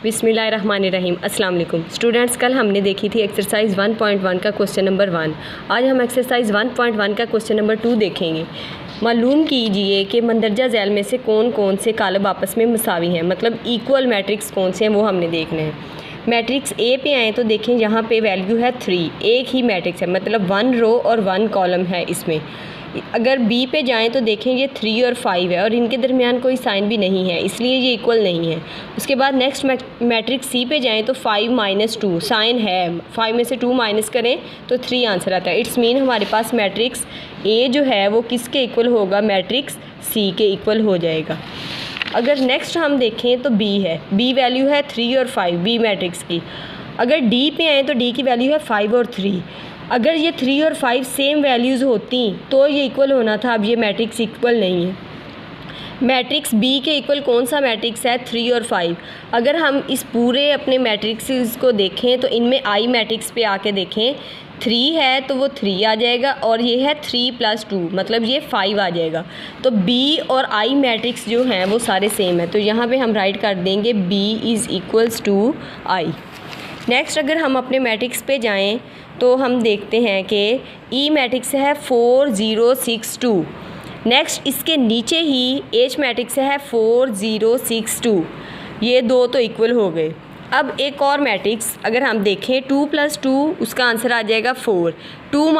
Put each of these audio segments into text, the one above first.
बिस्मिल्लाहिर्रहमानिर्रहीम। अस्सलाम वालेकुम स्टूडेंट्स, कल हमने देखी थी एक्सरसाइज 1.1 का क्वेश्चन नंबर 1। आज हम एक्सरसाइज 1.1 का क्वेश्चन नंबर 2 देखेंगे। मालूम कीजिए कि मंदरजा झैल में से कौन कौन से कालब आपस में मसावी हैं, मतलब इक्वल मैट्रिक्स कौन से हैं वो हमने देखने हैं। मैट्रिक्स ए पे आए तो देखें यहाँ पे वैल्यू है 3, एक ही मैट्रिक्स है, मतलब 1 रो और 1 कॉलम है इसमें। अगर बी पे जाएं तो देखें ये 3 और 5 है और इनके दरमियान कोई साइन भी नहीं है, इसलिए ये इक्वल नहीं है। उसके बाद नेक्स्ट मैट्रिक्स सी पे जाएं तो 5 - 2 साइन है, 5 में से 2 माइनस करें तो 3 आंसर आता है। इट्स मीन हमारे पास मैट्रिक्स ए जो है वो किसके इक्वल होगा, मैट्रिक्स सी के इक्वल हो जाएगा। अगर नेक्स्ट हम देखें तो बी है, बी वैल्यू है 3 और 5 बी मैट्रिक्स की। अगर डी पे आएँ तो डी की वैल्यू है 5 और 3। अगर ये 3 और 5 सेम वैल्यूज़ होती तो ये इक्वल होना था, अब ये मैट्रिक्स इक्वल नहीं है। मैट्रिक्स बी के इक्वल कौन सा मैट्रिक्स है, 3 और 5। अगर हम इस पूरे अपने मैट्रिक्स को देखें तो इनमें आई मैट्रिक्स पे आके देखें, 3 है तो वो 3 आ जाएगा और ये है 3 + 2 मतलब ये 5 आ जाएगा। तो बी और आई मैट्रिक्स जो हैं वो सारे सेम है, तो यहाँ पे हम राइट कर देंगे बी = टू आई। नेक्स्ट अगर हम अपने मैट्रिक्स पे जाएं तो हम देखते हैं कि ई मैट्रिक्स है 4 0 6 2। नेक्स्ट इसके नीचे ही एच मैट्रिक्स है 4 0 6 2। ये दो तो इक्वल हो गए। अब एक और मैट्रिक्स अगर हम देखें 2 + 2 उसका आंसर आ जाएगा 4, 2 -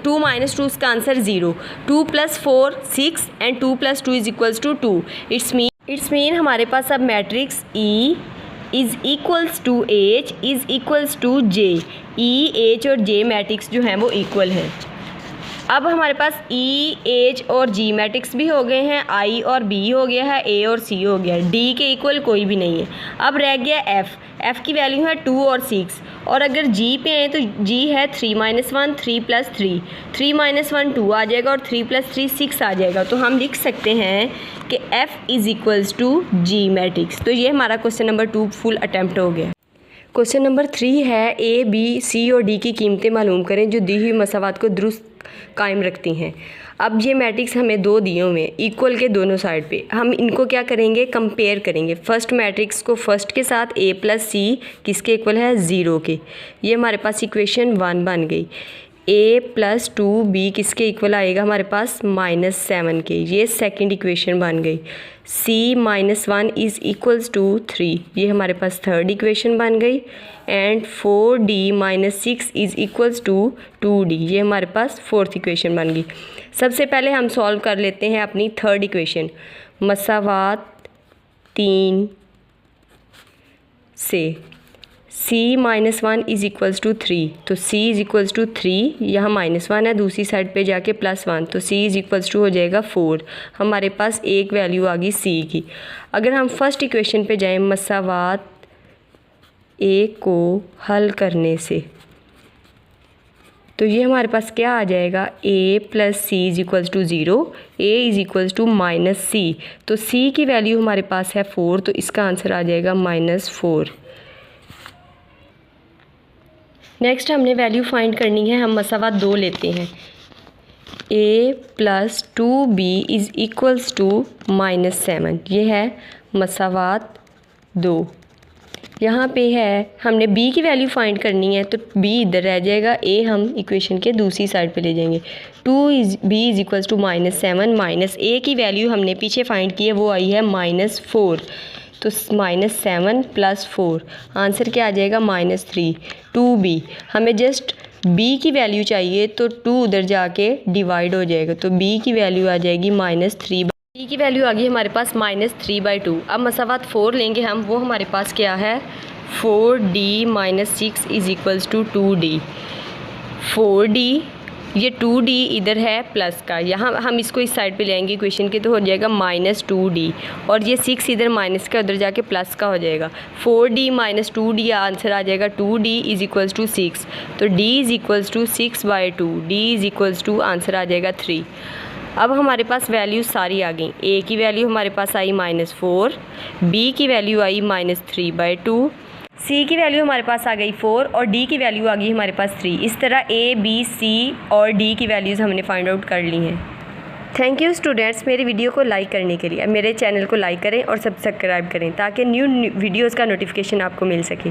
2 उसका आंसर 0, 2 + 4 6 एंड 2 + 2 = 2। इट्स मीन हमारे पास अब मैट्रिक्स ई = H = J। ई एच और जे मैट्रिक्स जो हैं वो इक्वल हैं। अब हमारे पास ई एच और जी मैट्रिक्स भी हो गए हैं, आई और बी हो गया है, ए और सी हो गया है, डी के इक्वल कोई भी नहीं है। अब रह गया एफ़ की वैल्यू है 2 और 6। और अगर जी पे आए तो जी है 3 - 1 3 + 3, 3 - 1 2 आ जाएगा और 3 + 3 6 आ जाएगा। तो हम लिख सकते हैं कि F = G मैट्रिक्स। तो ये हमारा क्वेश्चन नंबर 2 फुल अटैम्प्ट हो गया। क्वेश्चन नंबर 3 है ए बी सी और डी की कीमतें मालूम करें जो दी हुई मसावात को दुरुस्त कायम रखती हैं। अब ये मैट्रिक्स हमें दो दिए हुए हैं इक्वल के दोनों साइड पे, हम इनको क्या करेंगे, कंपेयर करेंगे। फर्स्ट मैट्रिक्स को फर्स्ट के साथ A + C किसके इक्वल है, 0 के। ये हमारे पास इक्वेशन 1 बन गई। A + 2B किसके इक्वल आएगा हमारे पास, -7 के। ये सेकंड इक्वेशन बन गई। C - 1 = 3, ये हमारे पास थर्ड इक्वेशन बन गई। एंड 4D - 6 = 2D, ये हमारे पास फोर्थ इक्वेशन बन गई। सबसे पहले हम सॉल्व कर लेते हैं अपनी थर्ड इक्वेशन, मसावात 3 से C - 1 = 3, तो C = 3, यहाँ -1 है, दूसरी साइड पे जाके +1, तो C = हो जाएगा 4। हमारे पास एक वैल्यू आ गई C की। अगर हम फर्स्ट इक्वेशन पे जाएं, मसावात A को हल करने से, तो ये हमारे पास क्या आ जाएगा, A + C = 0, A = -C, तो C की वैल्यू हमारे पास है 4, तो इसका आंसर आ जाएगा -4। नेक्स्ट हमने वैल्यू फाइंड करनी है, हम मसावात 2 लेते हैं। A + 2B = -7, ये है मसावात 2। यहाँ पे है हमने B की वैल्यू फाइंड करनी है, तो B इधर रह जाएगा, A हम इक्वेशन के दूसरी साइड पे ले जाएंगे। B = -7 A की वैल्यू हमने पीछे फाइंड की है, वो आई है -4, तो -7 + 4 आंसर क्या आ जाएगा, -3। 2B हमें जस्ट B की वैल्यू चाहिए, तो 2 उधर जाके डिवाइड हो जाएगा, तो B की वैल्यू आ जाएगी -3। B की वैल्यू आ गई हमारे पास -3/2। अब मसावात 4 लेंगे हम, वो हमारे पास क्या है, 4D - 6 = 2D। 4D, ये 2D इधर है प्लस का, यहाँ हम इसको इस साइड पे ले आएंगे इक्वेशन के, तो हो जाएगा -2D, और ये 6 इधर माइनस का उधर जाके प्लस का हो जाएगा। 4D - 2D आंसर आ जाएगा 2D = 6, तो D = 6/2, D आंसर आ जाएगा 3। अब हमारे पास वैल्यू सारी आ गई। A की वैल्यू हमारे पास आई -4, B की वैल्यू आई -3/2, C की वैल्यू हमारे पास आ गई 4 और D की वैल्यू आ गई हमारे पास 3। इस तरह A, B, C और D की वैल्यूज़ हमने फाइंड आउट कर ली हैं। थैंक यू स्टूडेंट्स मेरी वीडियो को लाइक करने के लिए। मेरे चैनल को लाइक करें और सब्सक्राइब करें ताकि न्यू वीडियोज़ का नोटिफिकेशन आपको मिल सके।